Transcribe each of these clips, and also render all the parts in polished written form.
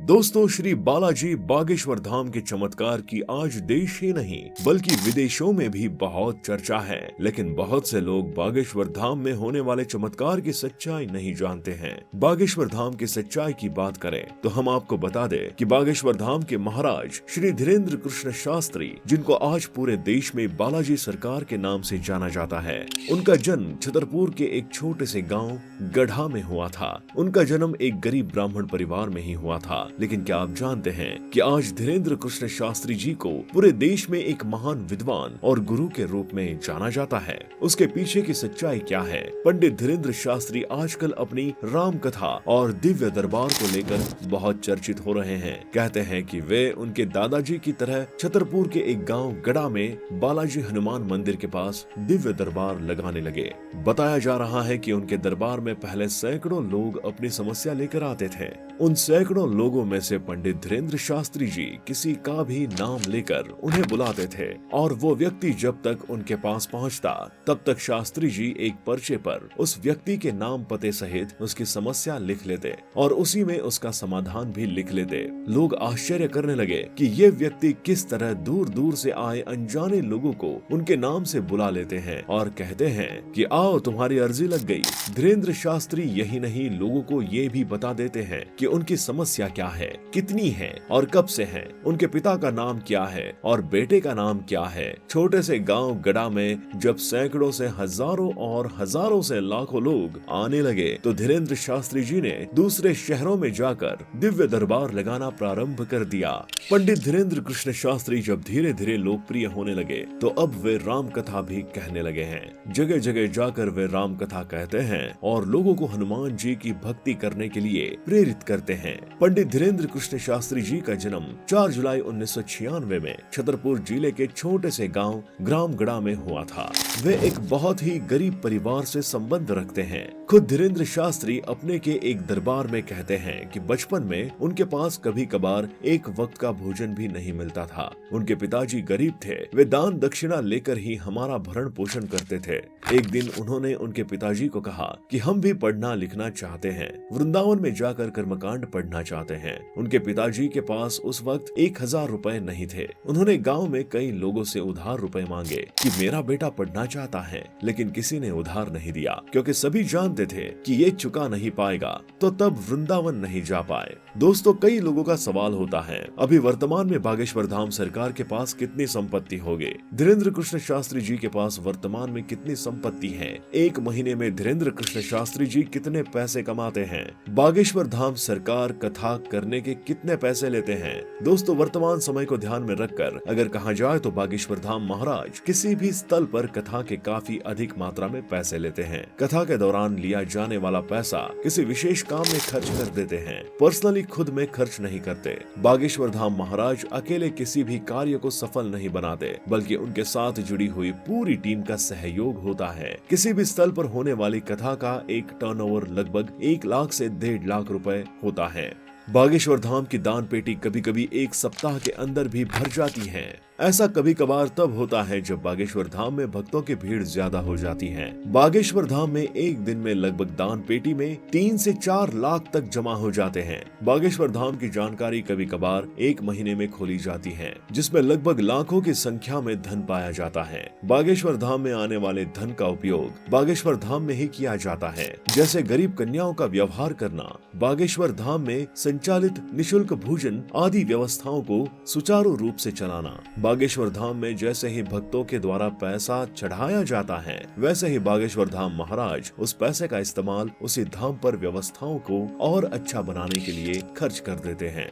दोस्तों, श्री बालाजी बागेश्वर धाम के चमत्कार की आज देश ही नहीं बल्कि विदेशों में भी बहुत चर्चा है। लेकिन बहुत से लोग बागेश्वर धाम में होने वाले चमत्कार की सच्चाई नहीं जानते हैं। बागेश्वर धाम की सच्चाई की बात करें तो हम आपको बता दें कि बागेश्वर धाम के महाराज श्री धीरेन्द्र कृष्ण शास्त्री, जिनको आज पूरे देश में बालाजी सरकार के नाम से जाना जाता है, उनका जन्म छतरपुर के एक छोटे से गाँव गढ़ा में हुआ था। उनका जन्म एक गरीब ब्राह्मण परिवार में ही हुआ था। लेकिन क्या आप जानते हैं कि आज धीरेन्द्र कृष्ण शास्त्री जी को पूरे देश में एक महान विद्वान और गुरु के रूप में जाना जाता है। उसके पीछे की सच्चाई क्या है? पंडित धीरेन्द्र शास्त्री आजकल अपनी राम कथा और दिव्य दरबार को लेकर बहुत चर्चित हो रहे हैं। कहते हैं कि वे उनके दादाजी की तरह छतरपुर के एक गांव गढ़ा में बालाजी हनुमान मंदिर के पास दिव्य दरबार लगाने लगे। बताया जा रहा है कि उनके दरबार में पहले सैकड़ों लोग अपनी समस्या लेकर आते थे। उन सैकड़ों लोगों में से पंडित धीरेन्द्र शास्त्री जी किसी का भी नाम लेकर उन्हें बुलाते थे और वो व्यक्ति जब तक उनके पास पहुंचता तब तक शास्त्री जी एक पर्चे पर उस व्यक्ति के नाम पते सहित उसकी समस्या लिख लेते और उसी में उसका समाधान भी लिख लेते। लोग आश्चर्य करने लगे कि ये व्यक्ति किस तरह दूर दूर से आए अनजाने लोगों को उनके नाम से बुला लेते हैं और कहते हैं कि आओ तुम्हारी अर्जी लग गई। धीरेन्द्र शास्त्री यही नहीं, लोगों को ये भी बता देते हैं कि उनकी समस्या क्या है, कितनी है और कब से है, उनके पिता का नाम क्या है और बेटे का नाम क्या है। छोटे से गांव गढ़ा में जब सैकड़ों से हजारों और हजारों से लाखों लोग आने लगे तो धीरेन्द्र शास्त्री जी ने दूसरे शहरों में जाकर दिव्य दरबार लगाना प्रारंभ कर दिया। पंडित धीरेन्द्र कृष्ण शास्त्री जब धीरे धीरे लोकप्रिय होने लगे तो अब वे राम कथा भी कहने लगे हैं। जगह जगह जाकर वे राम कथा कहते हैं और लोगों को हनुमान जी की भक्ति करने के लिए प्रेरित करते हैं। पंडित धीरेन्द्र कृष्ण शास्त्री जी का जन्म 4 जुलाई 1996 में छतरपुर जिले के छोटे से गांव ग्राम गढ़ा में हुआ था। वे एक बहुत ही गरीब परिवार से संबंध रखते हैं। खुद धीरेन्द्र शास्त्री अपने के एक दरबार में कहते हैं कि बचपन में उनके पास कभी कभार एक वक्त का भोजन भी नहीं मिलता था। उनके पिताजी गरीब थे, वे दान दक्षिणा लेकर ही हमारा भरण पोषण करते थे। एक दिन उन्होंने उनके पिताजी को कहा कि हम भी पढ़ना लिखना चाहते हैं, वृंदावन में जाकर कर्मकांड पढ़ना चाहते हैं। उनके पिताजी के पास उस वक्त 1000 रुपए नहीं थे। उन्होंने गांव में कई लोगों से उधार रुपए मांगे कि मेरा बेटा पढ़ना चाहता है, लेकिन किसी ने उधार नहीं दिया क्योंकि सभी जानते थे कि ये चुका नहीं पाएगा तो तब वृंदावन नहीं जा पाए। दोस्तों, कई लोगों का सवाल होता है अभी वर्तमान में बागेश्वर धाम सरकार के पास कितनी संपत्ति होगी? धीरेन्द्र कृष्ण शास्त्री जी के पास वर्तमान में कितनी संपत्ति है? एक महीने में धीरेन्द्र कृष्ण शास्त्री जी कितने पैसे कमाते हैं? बागेश्वर धाम सरकार कथा करने के कितने पैसे लेते हैं? दोस्तों, वर्तमान समय को ध्यान में रखकर अगर कहा जाए तो बागेश्वर धाम महाराज किसी भी स्थल पर कथा के काफी अधिक मात्रा में पैसे लेते हैं। कथा के दौरान लिया जाने वाला पैसा किसी विशेष काम में खर्च कर देते हैं, पर्सनली खुद में खर्च नहीं करते। बागेश्वर धाम महाराज अकेले किसी भी कार्य को सफल नहीं बनाते, बल्कि उनके साथ जुड़ी हुई पूरी टीम का सहयोग होता है। किसी भी स्थल पर होने वाली कथा का एक टर्नओवर लगभग 1 लाख से 1.5 लाख रुपए होता है। बागेश्वर धाम की दान पेटी कभी कभी एक सप्ताह के अंदर भी भर जाती है। ऐसा कभी कभार तब होता है जब बागेश्वर धाम में भक्तों की भीड़ ज्यादा हो जाती है। बागेश्वर धाम में एक दिन में लगभग दान पेटी में 3 से 4 लाख तक जमा हो जाते हैं। बागेश्वर धाम की जानकारी कभी कभार 1 महीने में खोली जाती है, जिसमें लगभग लाखों की संख्या में धन पाया जाता है। बागेश्वर धाम में आने वाले धन का उपयोग बागेश्वर धाम में ही किया जाता है, जैसे गरीब कन्याओं का व्यवहार करना, बागेश्वर धाम में संचालित निशुल्क भोजन आदि व्यवस्थाओं को सुचारू रूप से चलाना। बागेश्वर धाम में जैसे ही भक्तों के द्वारा पैसा चढ़ाया जाता है, वैसे ही बागेश्वर धाम महाराज उस पैसे का इस्तेमाल उसी धाम पर व्यवस्थाओं को और अच्छा बनाने के लिए खर्च कर देते हैं।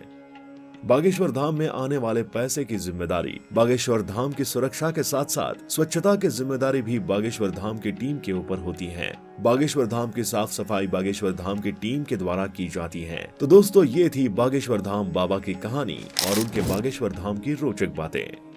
बागेश्वर धाम में आने वाले पैसे की जिम्मेदारी बागेश्वर धाम की सुरक्षा के साथ साथ स्वच्छता की जिम्मेदारी भी बागेश्वर धाम की टीम के ऊपर होती है। बागेश्वर धाम की साफ सफाई बागेश्वर धाम की टीम के द्वारा की जाती है। तो दोस्तों, ये थी बागेश्वर धाम बाबा की कहानी और उनके बागेश्वर धाम की रोचक बातें।